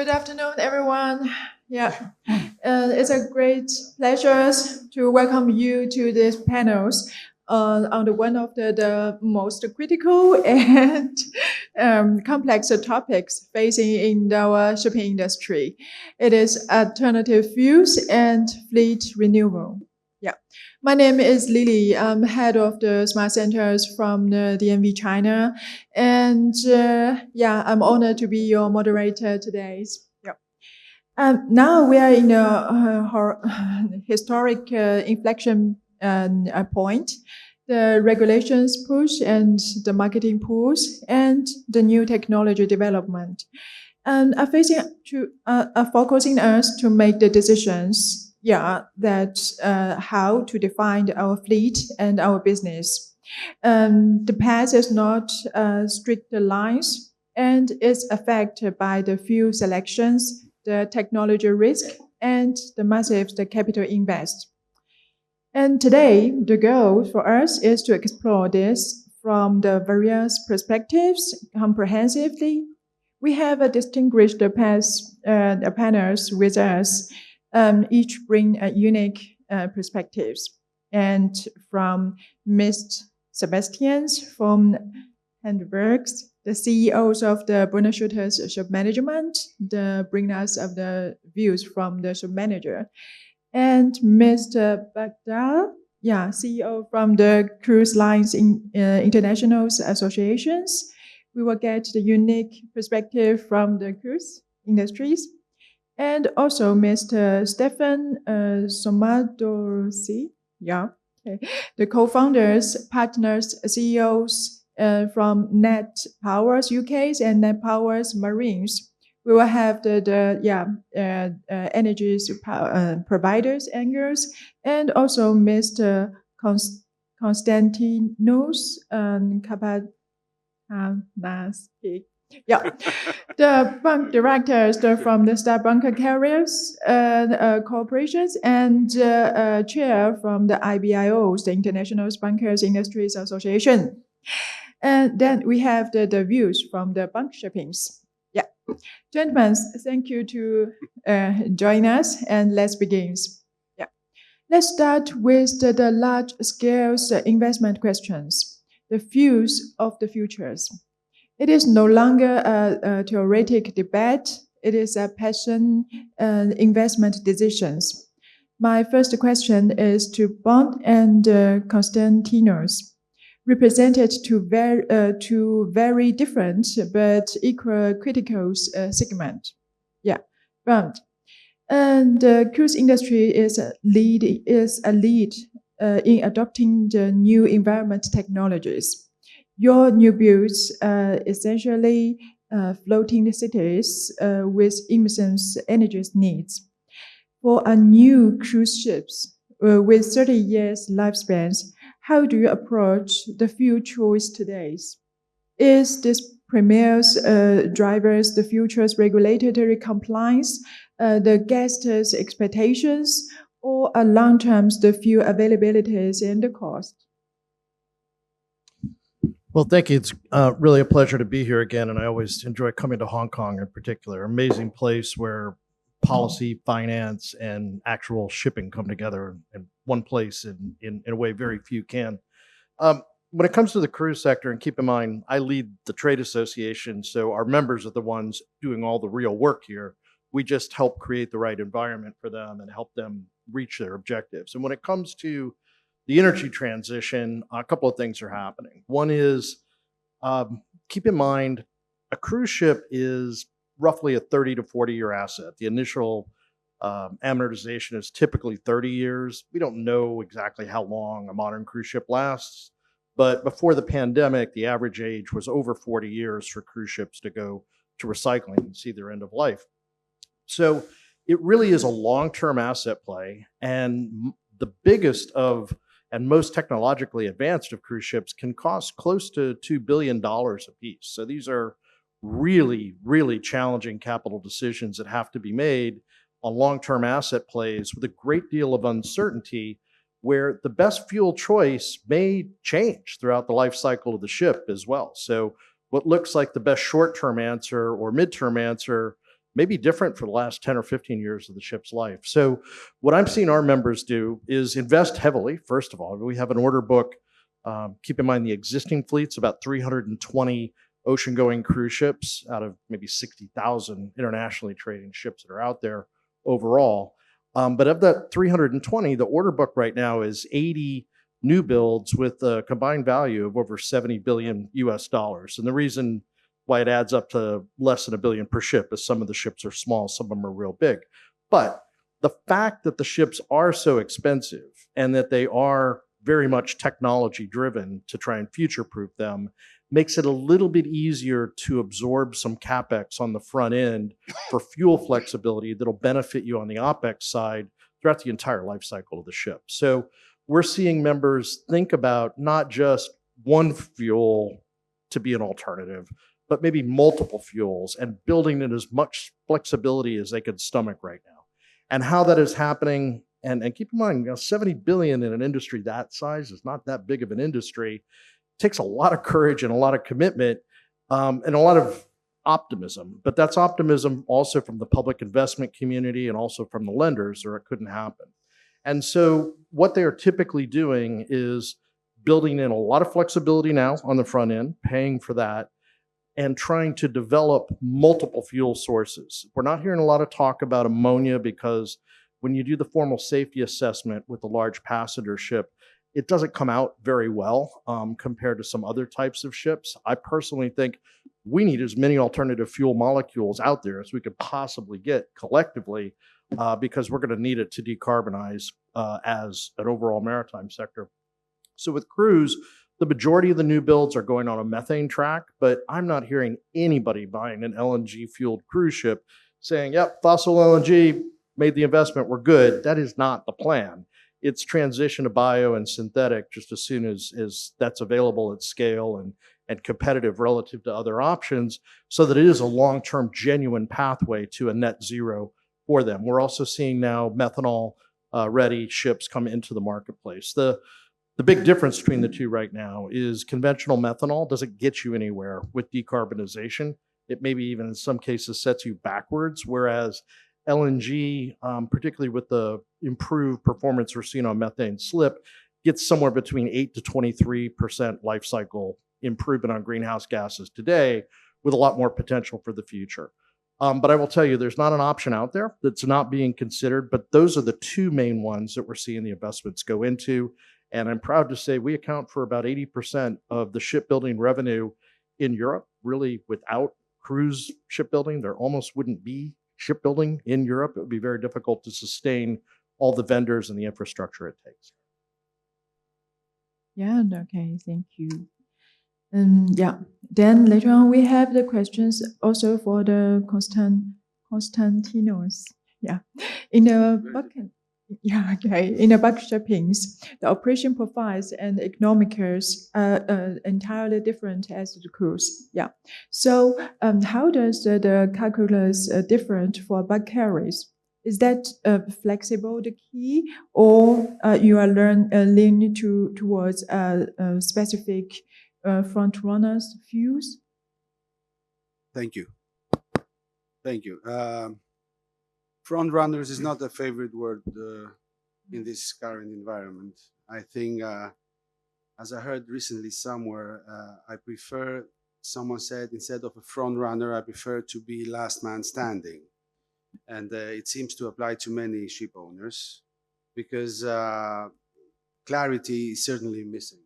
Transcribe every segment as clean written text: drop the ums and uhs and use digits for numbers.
Good afternoon, everyone. Yeah, it's a great pleasure to welcome you to these panels on one of the most critical and complex topics facing in our shipping industry. It is alternative fuels and fleet renewal. Yeah, my name is Lily. I'm head of the Smart Centers from the DNV China, and I'm honored to be your moderator today. Yeah. Now we are in a historic inflection point. The regulations push and the marketing push and the new technology development and are focusing us to make the decisions. That how to define our fleet and our business. The path is not strict lines and is affected by the few selections, the technology risk, and the massive capital invest. And today, the goal for us is to explore this from the various perspectives comprehensively. We have a distinguished panels with us. Each bring a unique perspectives. And from Mr. Sebastian from Hardenberg, the CEOs of the Bernhard Schulte's Shipmanagement, the bring us of the views from the ship manager. And Mr. Darr, CEO from the Cruise Lines International Associations. We will get the unique perspective from the cruise industries. And also Mr. Stefano Sommadossi, the co-founders, partners, CEOs from NatPower UK and NatPower Marines. We will have the energy providers angles, and also Mr. Constantinos Capetanakis. The bank directors from the Star Bunker Carriers Corporations and chair from the IBIO, the International Bunkers Industries Association. And then we have the views from the bank shippings. Gentlemen, thank you to join us, and let's begin. Let's start with the large-scale investment questions, the views of the futures. It is no longer a theoretic debate. It is a passion investment decisions. My first question is to Bernhard and Constantinos, represented to very different but equal critical segment. Bernhard. And the cruise industry is a lead in adopting the new environment technologies. Your new builds essentially floating cities with emissions energy needs. For a new cruise ships with 30 years lifespans, how do you approach the fuel choice today? Is this premier's drivers the future's regulatory compliance, the guests' expectations, or a long-term's the fuel availabilities and the cost? Well, thank you. It's really a pleasure to be here again, and I always enjoy coming to Hong Kong in particular. Amazing place where policy, finance, and actual shipping come together in one place in a way very few can. When it comes to the cruise sector, and keep in mind, I lead the trade association, so our members are the ones doing all the real work here. We just help create the right environment for them and help them reach their objectives. And when it comes to the energy transition, a couple of things are happening. One is, keep in mind, a cruise ship is roughly a 30 to 40-year asset. The initial amortization is typically 30 years. We don't know exactly how long a modern cruise ship lasts, but before the pandemic, the average age was over 40 years for cruise ships to go to recycling and see their end of life. So it really is a long-term asset play, and the biggest of and most technologically advanced of cruise ships can cost close to $2 billion a piece. So these are really, really challenging capital decisions that have to be made on long-term asset plays with a great deal of uncertainty, where the best fuel choice may change throughout the life cycle of the ship as well. So what looks like the best short-term answer or midterm answer may be different for the last 10 or 15 years of the ship's life. So what I'm seeing our members do is invest heavily. First of all, we have an order book. Keep in mind the existing fleet's about 320 ocean-going cruise ships out of maybe 60,000 internationally trading ships that are out there overall. But of that 320, the order book right now is 80 new builds with a combined value of over 70 billion US dollars. And the reason why it adds up to less than $1 billion per ship is some of the ships are small, some of them are real big. But the fact that the ships are so expensive and that they are very much technology driven to try and future-proof them makes it a little bit easier to absorb some CapEx on the front end for fuel flexibility that'll benefit you on the OpEx side throughout the entire life cycle of the ship. So we're seeing members think about not just one fuel to be an alternative, but maybe multiple fuels and building in as much flexibility as they could stomach right now. And how that is happening, and keep in mind, 70 billion in an industry that size is not that big of an industry. Takes a lot of courage and a lot of commitment and a lot of optimism. But that's optimism also from the public investment community and also from the lenders, or it couldn't happen. And so what they are typically doing is building in a lot of flexibility now on the front end, paying for that, and trying to develop multiple fuel sources. We're not hearing a lot of talk about ammonia because when you do the formal safety assessment with a large passenger ship, it doesn't come out very well compared to some other types of ships. I personally think we need as many alternative fuel molecules out there as we could possibly get collectively because we're going to need it to decarbonize as an overall maritime sector. So with cruise, the majority of the new builds are going on a methane track, but I'm not hearing anybody buying an LNG fueled cruise ship saying, yep, fossil LNG, made the investment, we're good. That is not the plan. It's transition to bio and synthetic just as soon as that's available at scale and competitive relative to other options so that it is a long-term genuine pathway to a net zero for them. We're also seeing now methanol ready ships come into the marketplace. The big difference between the two right now is conventional methanol doesn't get you anywhere with decarbonization. It maybe even in some cases sets you backwards, whereas LNG, particularly with the improved performance we're seeing on methane slip, gets somewhere between 8 to 23% life cycle improvement on greenhouse gases today with a lot more potential for the future. But I will tell you, there's not an option out there that's not being considered, but those are the two main ones that we're seeing the investments go into. And I'm proud to say we account for about 80% of the shipbuilding revenue in Europe. Really, without cruise shipbuilding, there almost wouldn't be shipbuilding in Europe. It would be very difficult to sustain all the vendors and the infrastructure it takes. Yeah, okay, thank you. Yeah, then later on we have the questions also for the Constantinos. Yeah, in the bucket. Yeah, okay. In the bucket shippings, the operation profiles and economicals are entirely different as the cruise. Yeah. So, how does the calculus different for bulk carriers? Is that flexible the key, or you are leaning towards specific front runners views? Thank you. Thank you. Front runners is not a favorite word in this current environment. I think, as I heard recently somewhere, I prefer, someone said, instead of a front runner, I prefer to be last man standing. And it seems to apply to many ship owners because clarity is certainly missing.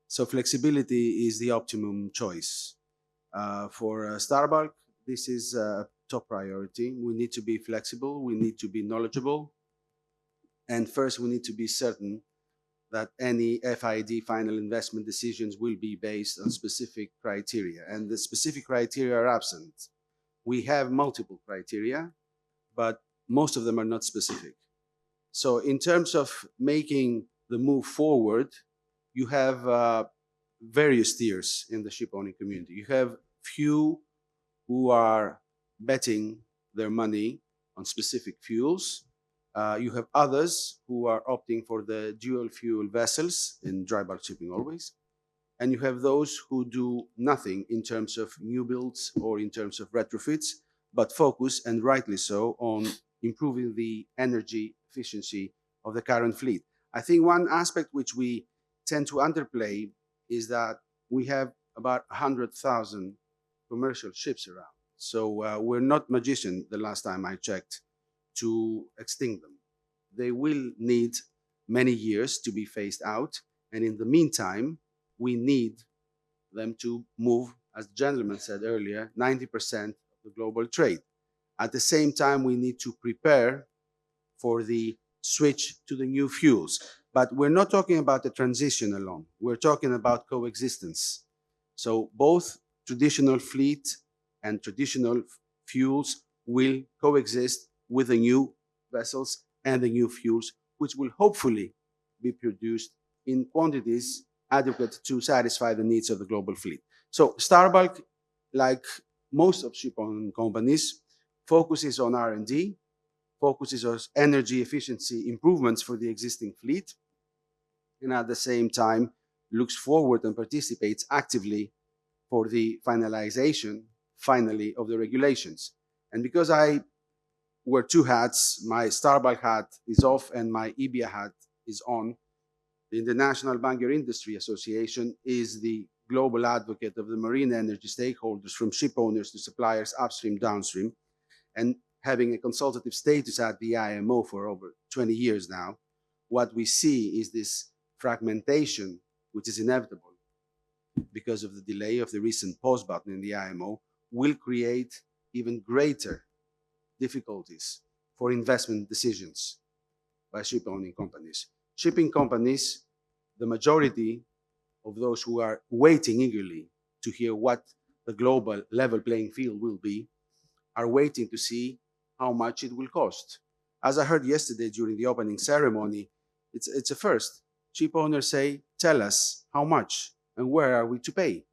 So flexibility is the optimum choice. For Starbulk, this is top priority. We need to be flexible, we need to be knowledgeable, and first we need to be certain that any FID, final investment decisions, will be based on specific criteria, and the specific criteria are absent. We have multiple criteria, but most of them are not specific. So in terms of making the move forward, you have various tiers in the ship owning community. You have few who are betting their money on specific fuels. You have others who are opting for the dual fuel vessels in dry bulk shipping always. And you have those who do nothing in terms of new builds or in terms of retrofits, but focus, and rightly so, on improving the energy efficiency of the current fleet. I think one aspect which we tend to underplay is that we have about 100,000 commercial ships around. So we're not magicians, the last time I checked, to extinct them. They will need many years to be phased out. And in the meantime, we need them to move, as the gentleman said earlier, 90% of the global trade. At the same time, we need to prepare for the switch to the new fuels. But we're not talking about the transition alone. We're talking about coexistence. So both traditional fleet and traditional fuels will coexist with the new vessels and the new fuels, which will hopefully be produced in quantities adequate to satisfy the needs of the global fleet. So Starbulk, like most of ship-owning companies, focuses on R&D, focuses on energy efficiency improvements for the existing fleet, and at the same time looks forward and participates actively for the finalization, finally, of the regulations. And because I wear two hats, my Starbulk hat is off and my IBIA hat is on, the International Bunker Industry Association is the global advocate of the marine energy stakeholders, from ship owners to suppliers, upstream, downstream, and having a consultative status at the IMO for over 20 years now. What we see is this fragmentation, which is inevitable because of the delay of the recent pause button in the IMO, will create even greater difficulties for investment decisions by ship-owning companies. Shipping companies, the majority of those who are waiting eagerly to hear what the global level playing field will be, are waiting to see how much it will cost. As I heard yesterday during the opening ceremony, it's a first. Ship owners say, tell us how much and where are we to pay?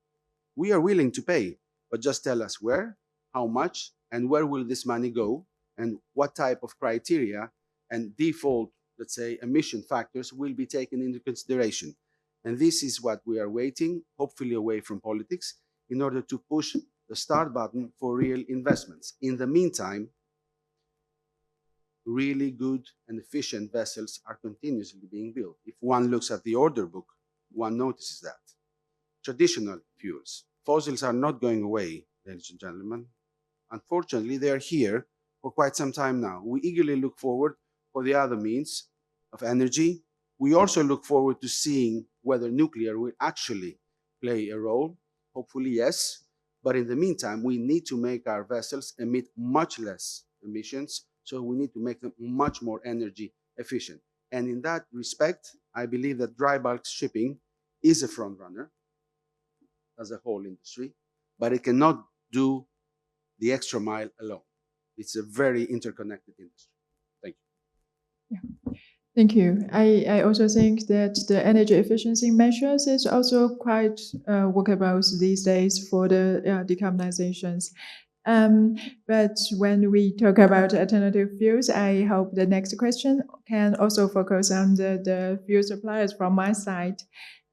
We are willing to pay, but just tell us where, how much, and where will this money go, and what type of criteria and default, let's say, emission factors will be taken into consideration. And this is what we are waiting, hopefully away from politics, in order to push the start button for real investments. In the meantime, really good and efficient vessels are continuously being built. If one looks at the order book, one notices that. Traditional fuels, fossils are not going away, ladies and gentlemen. Unfortunately, they are here for quite some time now. We eagerly look forward for the other means of energy. We also look forward to seeing whether nuclear will actually play a role. Hopefully, yes. But in the meantime, we need to make our vessels emit much less emissions, so we need to make them much more energy efficient. And in that respect, I believe that dry bulk shipping is a front runner as a whole industry, but it cannot do the extra mile alone. It's a very interconnected industry. Thank you. Yeah. Thank you. I also think that the energy efficiency measures is also quite workable these days for the decarbonizations. But when we talk about alternative fuels, I hope the next question can also focus on the fuel suppliers from my side.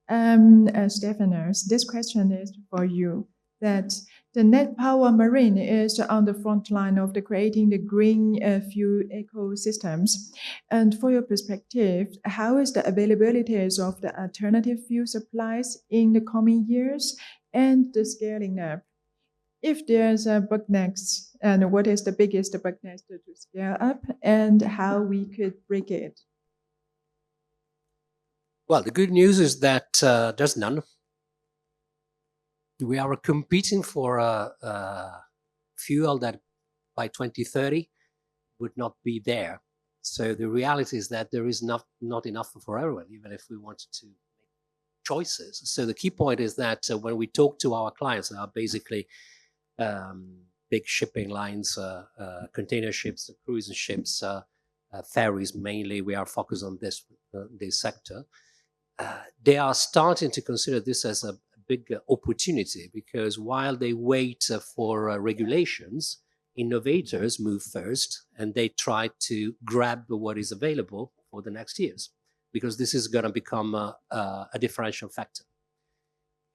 Stefano, this question is for you. That the NatPower Marine is on the front line of creating the green fuel ecosystems. And for your perspective, how is the availability of the alternative fuel supplies in the coming years and the scaling up? If there's a bottlenecks, and what is the biggest bottleneck to scale up, and how we could break it? Well, the good news is that there's none. We are competing for a fuel that by 2030 would not be there. So the reality is that there is not enough for everyone, even if we wanted to make choices. So the key point is that when we talk to our clients, they are basically big shipping lines, container ships, cruise ships, ferries mainly. We are focused on this sector. They are starting to consider this as a big opportunity, because while they wait for regulations, innovators move first and they try to grab what is available for the next years, because this is going to become a differential factor.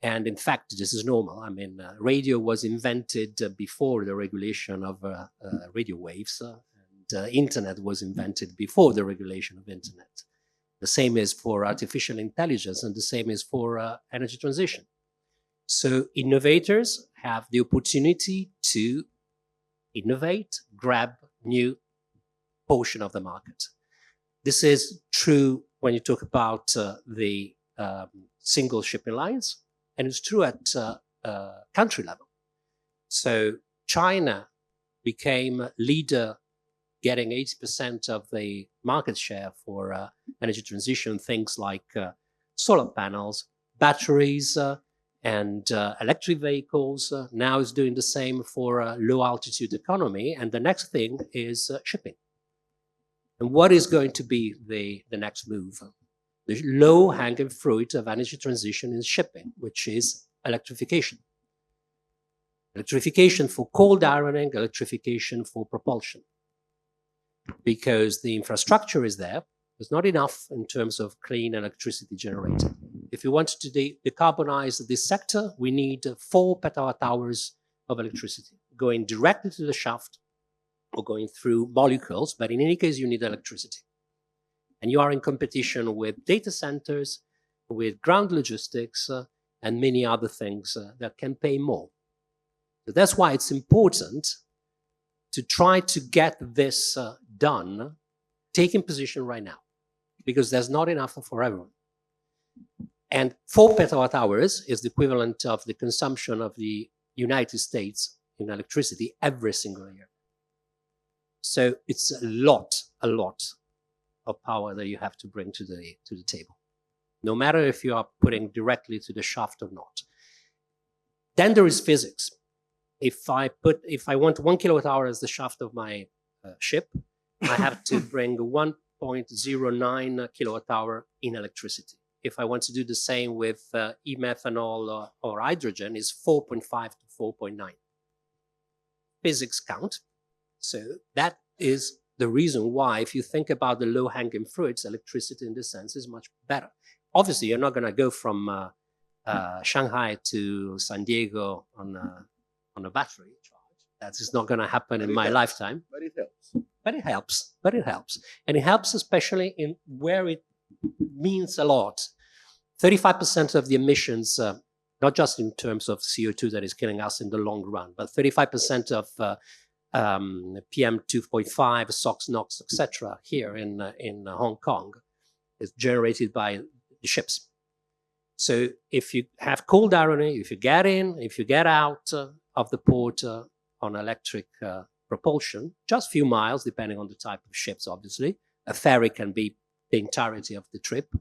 And in fact, this is normal. I mean, radio was invented before the regulation of radio waves, and internet was invented before the regulation of internet. The same is for artificial intelligence, and the same is for energy transition. So innovators have the opportunity to innovate, grab new portion of the market. This is true when you talk about the single shipping lines, and it's true at country level. So China became leader, getting 80% of the market share for energy transition, things like solar panels, batteries, and electric vehicles. Now is doing the same for low altitude economy. And the next thing is shipping. And what is going to be the next move? The low hanging fruit of energy transition is shipping, which is electrification. Electrification for cold ironing, electrification for propulsion. Because the infrastructure is there, there's not enough in terms of clean electricity generated. If you want to decarbonize this sector, we need 4 petawatt-hours of electricity going directly to the shaft or going through molecules, but in any case, you need electricity. And you are in competition with data centers, with ground logistics, and many other things that can pay more. So that's why it's important to try to get this done, taking position right now, because there's not enough for everyone. And 4 petawatt-hours is the equivalent of the consumption of the United States in electricity every single year. So it's a lot of power that you have to bring to the table, no matter if you are putting directly to the shaft or not. Then there is physics. If I want 1 kilowatt-hour as the shaft of my ship, I have to bring 1.09 kilowatt-hour in electricity. If I want to do the same with e-methanol or hydrogen, is 4.5 to 4.9. Physics count. So that is the reason why, if you think about the low-hanging fruits, electricity in this sense is much better. Obviously, you're not going to go from Shanghai to San Diego on a battery charge. That is not going to happen in my lifetime. But it helps. But it helps. But it helps. And it helps especially in where it means a lot. 35% of the emissions, not just in terms of CO2 that is killing us in the long run, but 35% of PM 2.5, SOx, NOx, etc. here in Hong Kong is generated by the ships. So if you have cold ironing, if you get in, if you get out of the port on electric propulsion, just a few miles, depending on the type of ships, obviously. A ferry can be the entirety of the trip.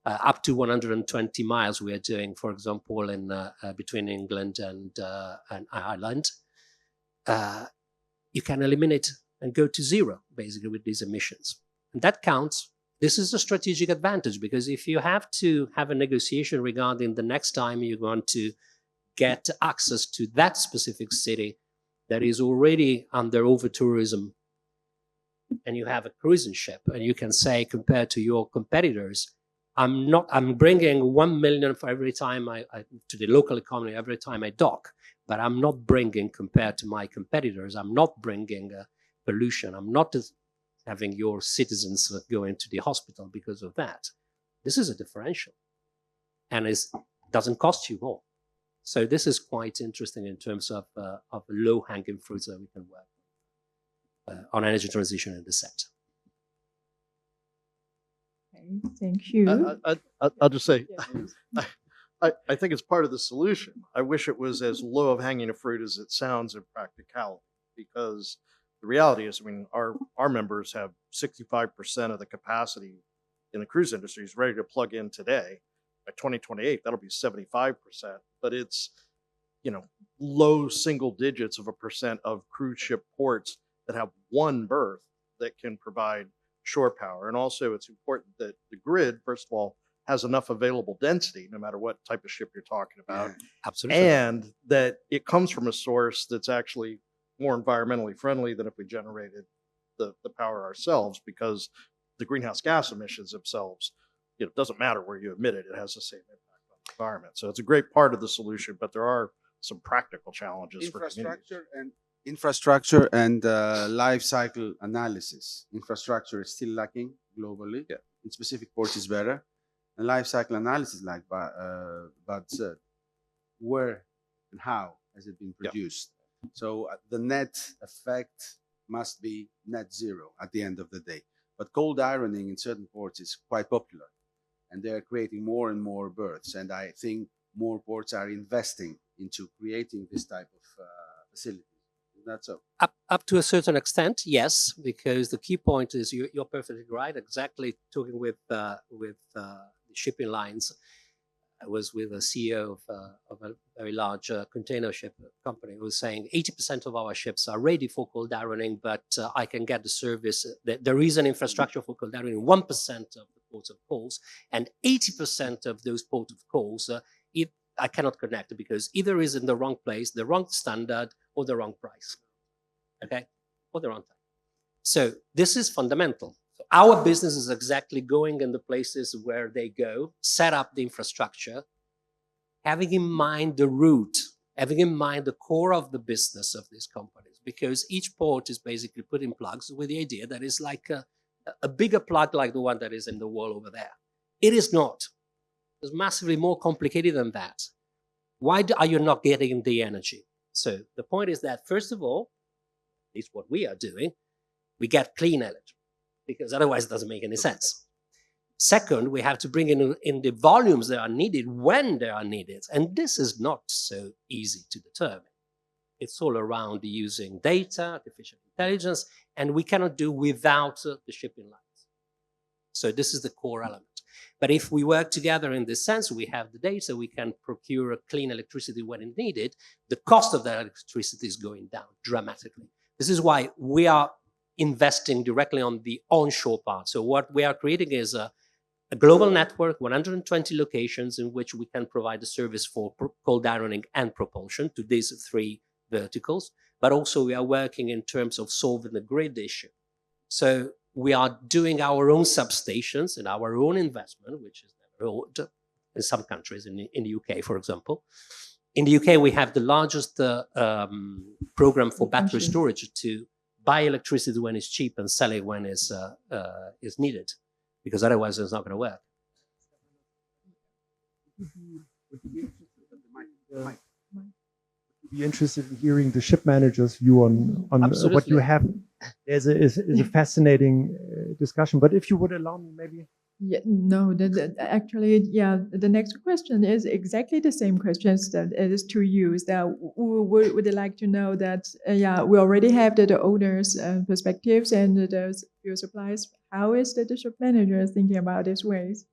Up to 120 miles we are doing, for example, in between England and Ireland. You can eliminate and go to zero, basically, with these emissions. And that counts. This is a strategic advantage, because if you have to have a negotiation regarding the next time you're going to get access to that specific city that is already under over-tourism, and you have a cruising ship, and you can say, compared to your competitors, I'm bringing 1 million for every time to the local economy every time I dock, but I'm not bringing, compared to my competitors, I'm not bringing pollution. I'm not having your citizens go into the hospital because of that. This is a differential, and it doesn't cost you more. So this is quite interesting in terms of low-hanging fruits that we can work on energy transition in this sector. Okay, thank you. I'll just say, Yeah. I think it's part of the solution. I wish it was as low of hanging a fruit as it sounds in practicality, because the reality is, I mean, our members have 65% of the capacity in the cruise industry is ready to plug in today. By 2028, that'll be 75%, but it's, low single digits of a percent of cruise ship ports that have one berth that can provide shore power. And also it's important that the grid, first of all, has enough available density, no matter what type of ship you're talking about. Absolutely. And that it comes from a source that's actually more environmentally friendly than if we generated the power ourselves, because the greenhouse gas emissions themselves, it doesn't matter where you emit it, it has the same impact on environment. So it's a great part of the solution, but there are some practical challenges for communities. Infrastructure and life cycle analysis. Infrastructure is still lacking globally. Yeah. In specific ports is better. And life cycle analysis, like Bud said, where and how has it been produced? Yeah. So the net effect must be net zero at the end of the day. But cold ironing in certain ports is quite popular, and they're creating more and more berths. And I think more ports are investing into creating this type of facility. That's so. Up to a certain extent, yes, because the key point is you're perfectly right. Exactly, talking with shipping lines, I was with a CEO of a very large container ship company who was saying 80% of our ships are ready for cold ironing, but I can get the service. There is an infrastructure for cold ironing in 1% of the ports of calls, and 80% of those ports of calls, I cannot connect because either is in the wrong place, the wrong standard, or the wrong price, okay, or the wrong time. So this is fundamental. So our business is exactly going in the places where they go, set up the infrastructure, having in mind the route, having in mind the core of the business of these companies, because each port is basically putting plugs with the idea that it's like a bigger plug like the one that is in the wall over there. It is not. It's massively more complicated than that. Why are you not getting the energy? So the point is that, first of all, at least what we are doing, we get clean energy, because otherwise it doesn't make any sense. Second, we have to bring in the volumes that are needed when they are needed. And this is not so easy to determine. It's all around using data, artificial intelligence, and we cannot do without the shipping lines. So this is the core element. But if we work together in this sense, we have the data, we can procure clean electricity when it's needed. The cost of that electricity is going down dramatically. This is why we are investing directly on the onshore part. So what we are creating is a global network, 120 locations in which we can provide a service for cold ironing and propulsion to these three verticals. But also we are working in terms of solving the grid issue. So we are doing our own substations and our own investment, which is never old in some countries, in the UK, for example. In the UK, we have the largest program for battery storage to buy electricity when it's cheap and sell it when it's needed, because otherwise it's not going to work. Would you be interested in hearing the ship manager's view on what you have? Is a fascinating discussion, but if you would allow me, maybe. Yeah, no, actually, yeah, the next question is exactly the same questions that it is to use. That we would like to know that, yeah, we already have the owners' perspectives and the fuel supplies. How is the ship manager thinking about these ways?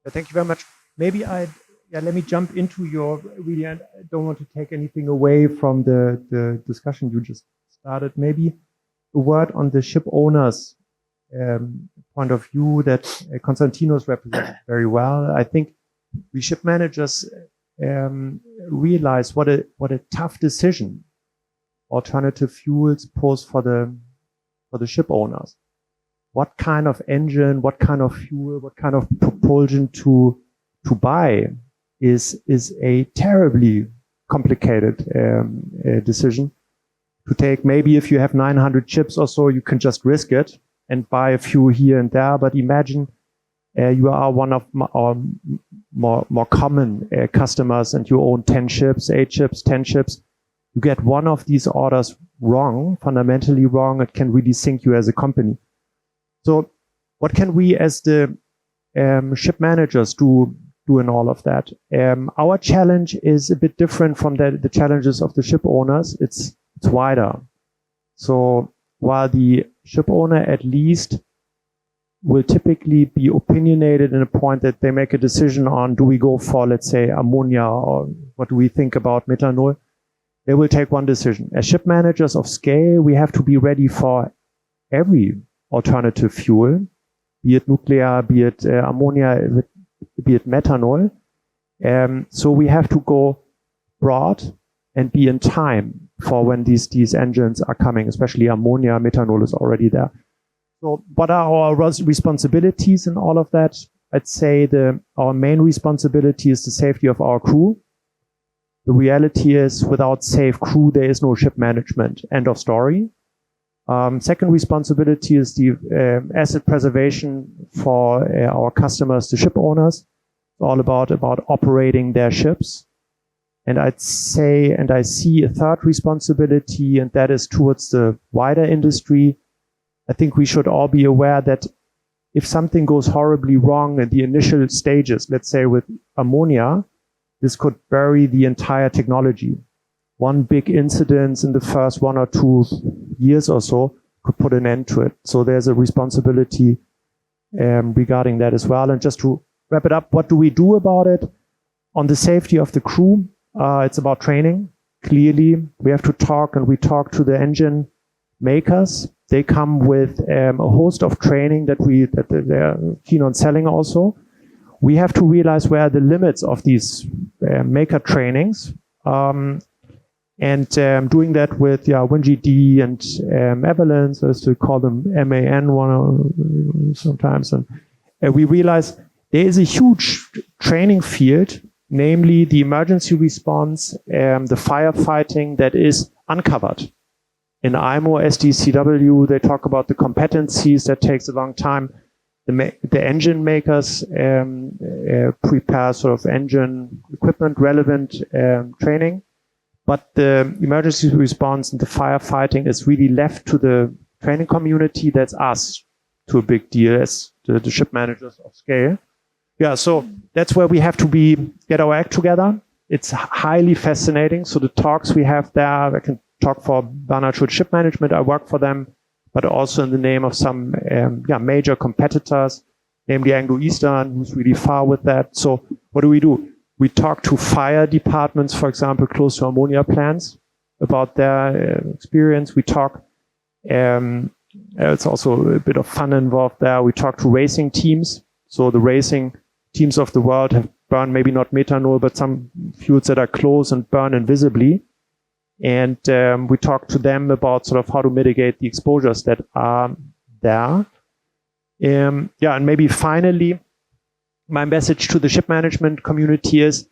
Thank you very much. Maybe let me jump into your, really, I don't want to take anything away from the discussion you just started. Maybe a word on the ship owners' point of view that Constantinos represents very well. I think we ship managers realize what a tough decision alternative fuels pose for the ship owners. What kind of engine, what kind of fuel, what kind of propulsion to buy is a terribly complicated decision to take. Maybe if you have 900 ships or so, you can just risk it and buy a few here and there. But imagine you are one of our more common customers and you own 10 ships, 8 ships, 10 ships. You get one of these orders wrong, fundamentally wrong, it can really sink you as a company. So what can we as the ship managers do in all of that? Our challenge is a bit different from the challenges of the ship owners. It's wider. So while the ship owner at least will typically be opinionated in a point that they make a decision on, do we go for, let's say, ammonia, or what do we think about methanol? They will take one decision. As ship managers of scale, we have to be ready for every alternative fuel, be it nuclear, be it ammonia, be it methanol. So we have to go broad and be in time for when these engines are coming, especially ammonia. Methanol is already there. So what are our responsibilities in all of that? I'd say our main responsibility is the safety of our crew. The reality is, without safe crew, there is no ship management. End of story. Second responsibility is the asset preservation for our customers, the ship owners. It's all about operating their ships. And I'd say, and I see a third responsibility, and that is towards the wider industry. I think we should all be aware that if something goes horribly wrong in the initial stages, let's say with ammonia, this could bury the entire technology. One big incident in the first 1 or 2 years or so could put an end to it. So there's a responsibility regarding that as well. And just to wrap it up, what do we do about it? On the safety of the crew, it's about training. Clearly, we have to talk, and we talk to the engine makers. They come with a host of training that they're keen on selling also. We have to realize where are the limits of these maker trainings. And doing that with WinGD and Evelyn's, as we call them, MAN sometimes. And we realize there is a huge training field, namely the emergency response, the firefighting that is uncovered. In IMO, SDCW, they talk about the competencies that takes a long time. The engine makers prepare sort of engine equipment relevant training. But the emergency response and the firefighting is really left to the training community. That's us to a big deal as the ship managers of scale. Yeah, so that's where we have to get our act together. It's highly fascinating. So the talks we have there, I can talk for Bernhard Schulte Shipmanagement. I work for them, but also in the name of some major competitors, namely Anglo-Eastern, who's really far with that. So what do? We talk to fire departments, for example, close to ammonia plants about their experience. We talk, it's also a bit of fun involved there. We talk to racing teams. So the racing teams of the world have burned maybe not methanol, but some fuels that are close and burn invisibly. And we talk to them about sort of how to mitigate the exposures that are there. And maybe finally, my message to the ship management community is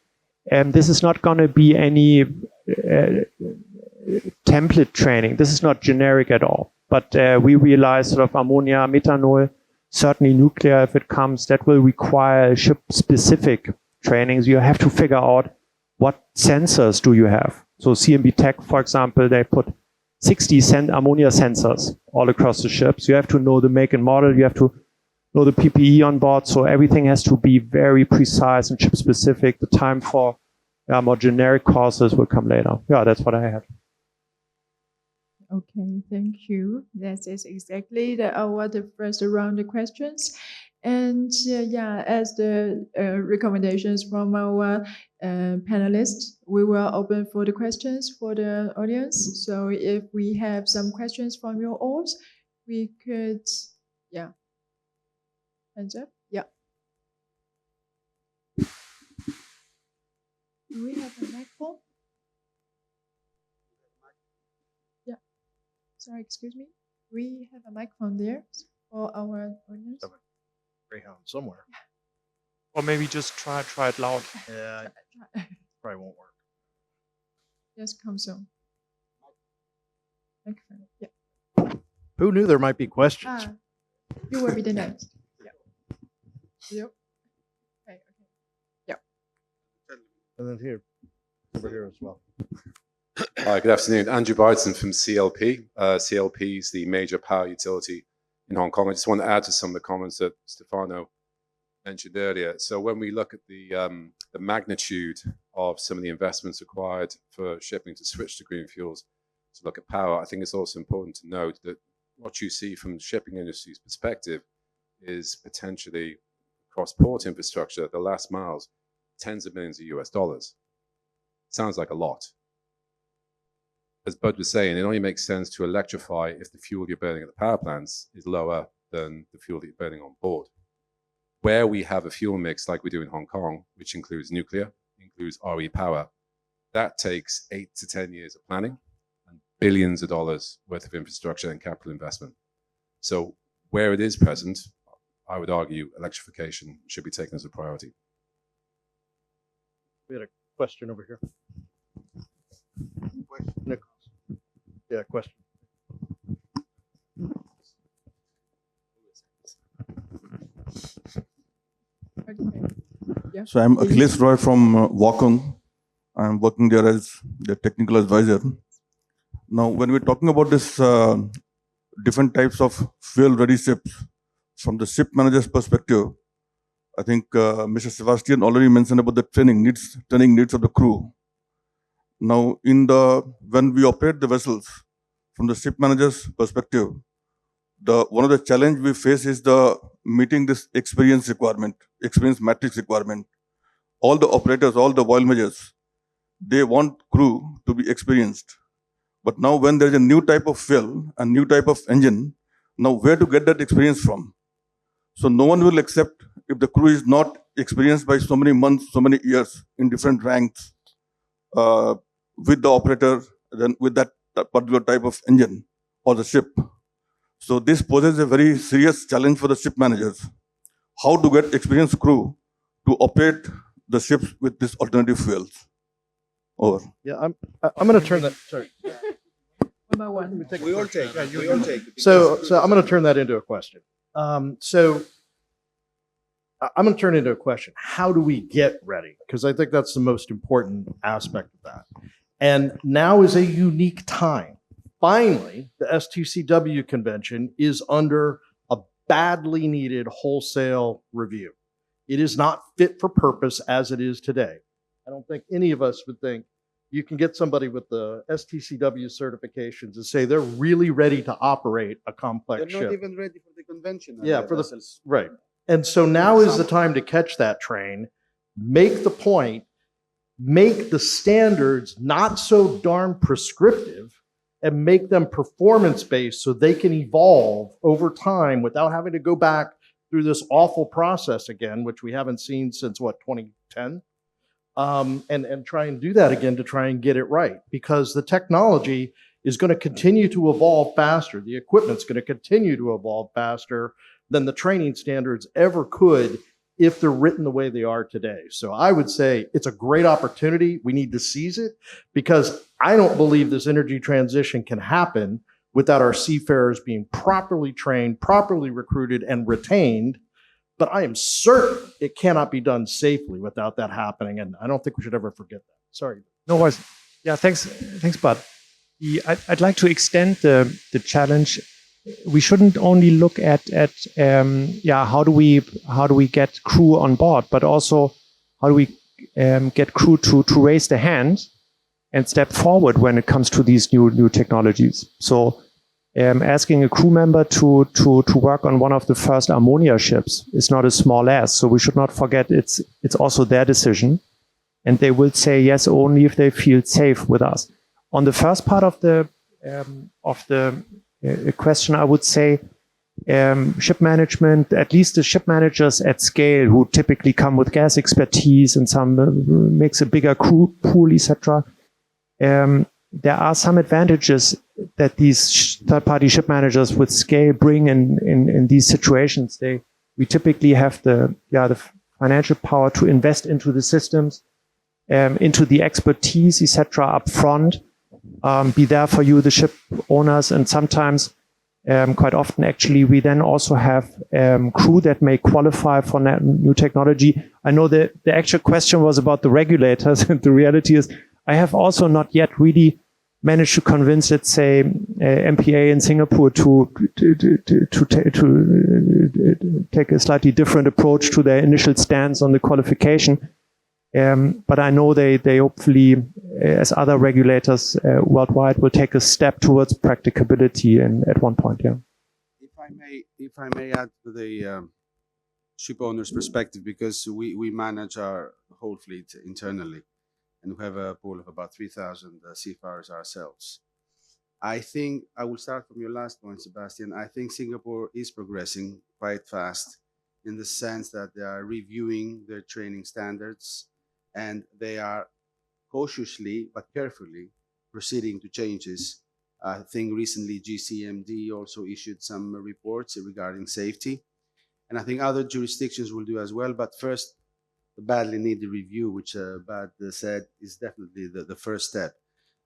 this is not going to be any template training. This is not generic at all. But we realize sort of ammonia, methanol, certainly nuclear if it comes, that will require ship-specific trainings. You have to figure out what sensors do you have. So CMB Tech, for example, they put 60 ammonia sensors all across the ships. You have to know the make and model. You have to know the PPE on board, so everything has to be very precise and ship specific. The time for more generic courses will come later. Yeah, that's what I had. Okay, thank you. That is exactly the first round of questions. And as the recommendations from our panelists, we will open for the questions for the audience. So if we have some questions from your all, we could, hands up? Yeah. Do we have a microphone? Yeah. Sorry, excuse me. We have a microphone there for our audience. Greyhound somewhere. Or maybe just try it loud. Yeah, probably won't work. Just come soon. Microphone. Yeah. Who knew there might be questions? You will be the next. Yep. Okay. Yep. And then here, over here as well. Hi, good afternoon. Andrew Bardson from CLP. CLP is the major power utility in Hong Kong. I just want to add to some of the comments that Stefano mentioned earlier. So when we look at the magnitude of some of the investments required for shipping to switch to green fuels, to look at power, I think it's also important to note that what you see from the shipping industry's perspective is potentially cross-port infrastructure, the last miles, tens of millions of US dollars. Sounds like a lot. As Bud was saying, it only makes sense to electrify if the fuel you're burning at the power plants is lower than the fuel that you're burning on board. Where we have a fuel mix like we do in Hong Kong, which includes nuclear, includes RE power, that takes 8 to 10 years of planning and billions of dollars worth of infrastructure and capital investment. So where it is present, I would argue electrification should be taken as a priority. We had a question over here. Nick. Yeah, question. Okay. So I'm Achilles Roy from Wakong. I'm working there as the technical advisor. Now, when we're talking about this different types of fuel-ready ships, from the ship manager's perspective, I think Mr. Sebastian already mentioned about the training needs of the crew. Now, when we operate the vessels, from the ship manager's perspective, one of the challenge we face is the meeting this experience matrix requirement. All the operators, all the oil majors, they want crew to be experienced. But now when there is a new type of fuel, a new type of engine, now where to get that experience from? So no one will accept if the crew is not experienced by so many months, so many years in different ranks with the operator, then with that particular type of engine or the ship. So this poses a very serious challenge for the ship managers. How to get experienced crew to operate the ships with these alternative fuels? Over. Yeah, I'm going to turn that. Sorry. One by one. We all take. We all take. So I'm going to turn that into a question. So I'm going to turn it into a question. How do we get ready? Because I think that's the most important aspect of that. And now is a unique time. Finally, the STCW convention is under a badly needed wholesale review. It is not fit for purpose as it is today. I don't think any of us would think you can get somebody with the STCW certifications and say they're really ready to operate a complex They're ship. not even ready for the convention. Yeah, for the right. And so now is the time to catch that train, make the point, make the standards not so darn prescriptive, and make them performance-based so they can evolve over time without having to go back through this awful process again, which we haven't seen since, 2010? And try and do that again to try and get it right. Because the technology is going to continue to evolve faster. The equipment's going to continue to evolve faster than the training standards ever could if they're written the way they are today. So I would say it's a great opportunity. We need to seize it because I don't believe this energy transition can happen without our seafarers being properly trained, properly recruited, and retained. But I am certain it cannot be done safely without that happening. And I don't think we should ever forget that. Sorry. No worries. Yeah, thanks, Bud. I'd like to extend the challenge. We shouldn't only look at how do we get crew on board, but also how do we get crew to raise the hand and step forward when it comes to these new technologies. So asking a crew member to work on one of the first ammonia ships is not a small ask. So we should not forget it's also their decision, and they will say yes only if they feel safe with us. On the first part of the question, I would say ship management, at least the ship managers at scale who typically come with gas expertise and some makes a bigger crew pool, etc. There are some advantages that these third-party ship managers with scale bring in these situations. We typically have the financial power to invest into the systems, into the expertise, etc. up front. Be there for you, the ship owners, and sometimes, quite often actually, we then also have crew that may qualify for new technology. I know that the actual question was about the regulators, and the reality is I have also not yet really managed to convince, let's say, MPA in Singapore to take a slightly different approach to their initial stance on the qualification. But I know they hopefully, as other regulators worldwide, will take a step towards practicability at one point. Yeah. If I may add to the ship owner's perspective, because we manage our whole fleet internally, and we have a pool of about 3,000 seafarers ourselves. I think I will start from your last point, Sebastian. I think Singapore is progressing quite fast in the sense that they are reviewing their training standards, and they are cautiously but carefully proceeding to changes. I think recently GCMD also issued some reports regarding safety. And I think other jurisdictions will do as well. But first, the badly needed review, which Bad said, is definitely the first step.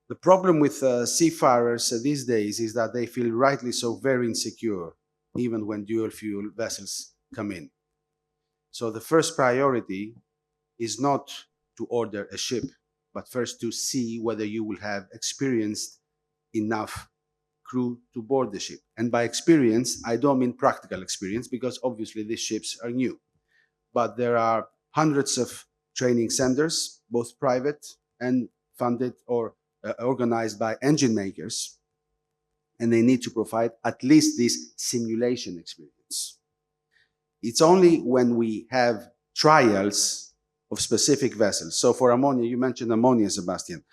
The problem with seafarers these days is that they feel rightly so very insecure, even when dual fuel vessels come in. So the first priority is not to order a ship, but first to see whether you will have experienced enough crew to board the ship. And by experience, I don't mean practical experience, because obviously these ships are new. But there are hundreds of training centers, both private and funded or organized by engine makers, and they need to provide at least this simulation experience. It's only when we have trials of specific vessels. So for ammonia, you mentioned ammonia, Sebastian.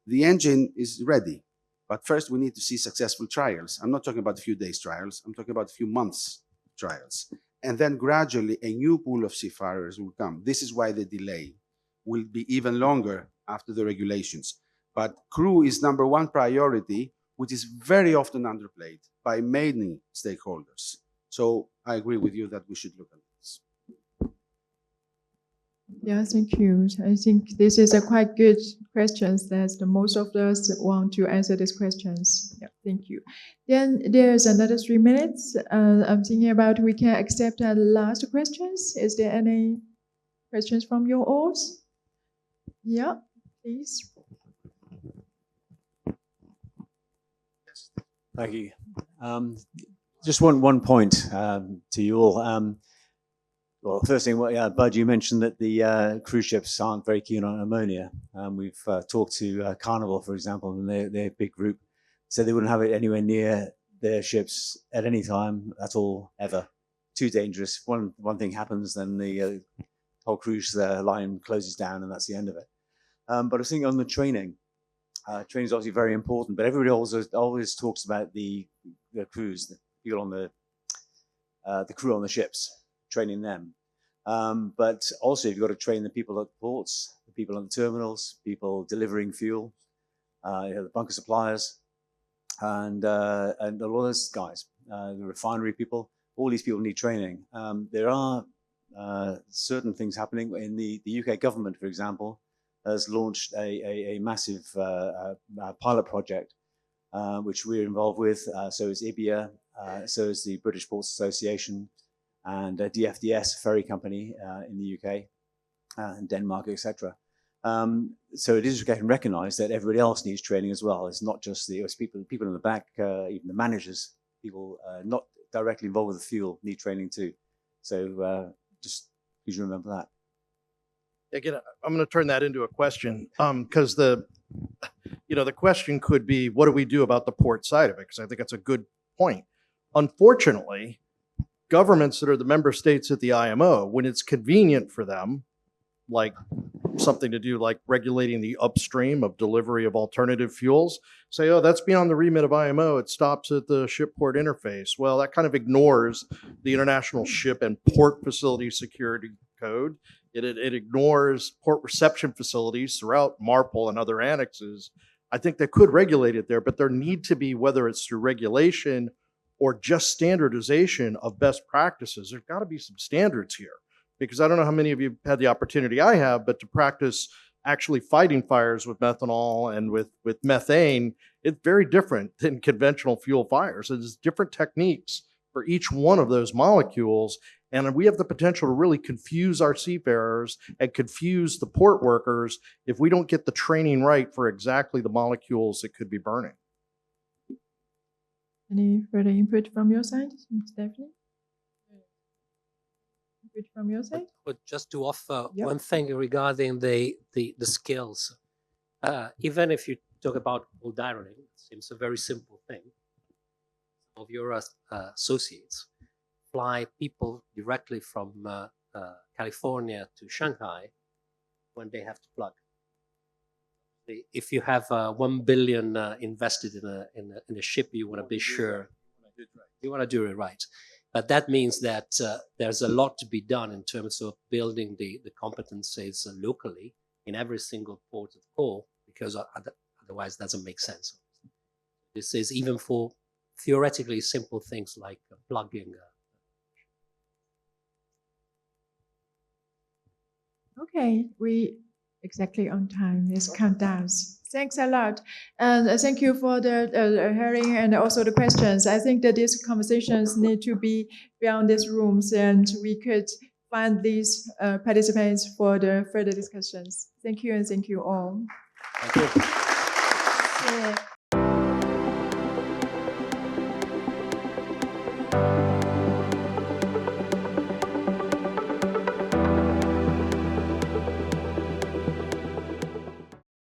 The engine is ready, but first we need to see successful trials. I'm not talking about a few days trials, I'm talking about a few months trials. And then gradually a new pool of seafarers will come. This is why the delay will be even longer after the regulations. But crew is number one priority, which is very often underplayed by many stakeholders. So I agree with you that we should look at this. Yeah, thank you. I think this is a quite good questions that the most of us want to answer these questions. Yeah, thank you. Then there's another 3 minutes. I'm thinking about we can accept the last questions. Is there any questions from your all? Yeah, please. Thank you. Just one point to you all. Well, first thing, Bud, you mentioned that the cruise ships aren't very keen on ammonia. We've talked to Carnival, for example, and their big group said they wouldn't have it anywhere near their ships at any time at all, ever. Too dangerous. One thing happens, then the whole cruise line closes down, and that's the end of it. But I was thinking on the training. Training is obviously very important, but everybody always talks about the crews, the people on the crew on the ships, training them. But also you've got to train the people at the ports, the people on the terminals, people delivering fuel, the bunker suppliers, and all those guys, the refinery people. All these people need training. There are certain things happening in the UK government, for example, has launched a massive pilot project, which we're involved with. So is IBIA, so is the British Ports Association, and DFDS, ferry company in the UK, and Denmark, etc. So it is getting recognised that everybody else needs training as well. It's not just the people in the back, even the managers, people not directly involved with the fuel need training too. So just please remember that. Again, I'm going to turn that into a question because the question could be, what do we do about the port side of it? Because I think that's a good point. Unfortunately, governments that are the member states at the IMO, when it's convenient for them, like something to do like regulating the upstream of delivery of alternative fuels, say, oh, that's beyond the remit of IMO. It stops at the ship port interface. Well, that kind of ignores the International Ship and Port Facility Security Code. It ignores port reception facilities throughout MARPOL and other annexes. I think they could regulate it there, but there need to be, whether it's through regulation or just standardization of best practices, there's got to be some standards here. Because I don't know how many of you had the opportunity I have, but to practice actually fighting fires with methanol and with methane, it's very different than conventional fuel fires. There's different techniques for each one of those molecules. And we have the potential to really confuse our seafarers and confuse the port workers if we don't get the training right for exactly the molecules that could be burning. Any further input from your side, Stephanie? Input from your side? But just to offer Yep. one thing regarding the skills, even if you talk about cold ironing, it seems a very simple thing. Some of your associates fly people directly from California to Shanghai when they have to plug. If you have 1 billion invested in a ship, you want to be sure you want to do it right. But that means that there's a lot to be done in terms of building the competencies locally in every single port of call, because otherwise it doesn't make sense. This is even for theoretically simple things like plugging. Okay, we exactly on time. This countdowns. Thanks a lot, and thank you for the hearing and also the questions. I think that these conversations need to be beyond these rooms, and we could find these participants for the further discussions. Thank you, and thank you all. Thank you. Yeah.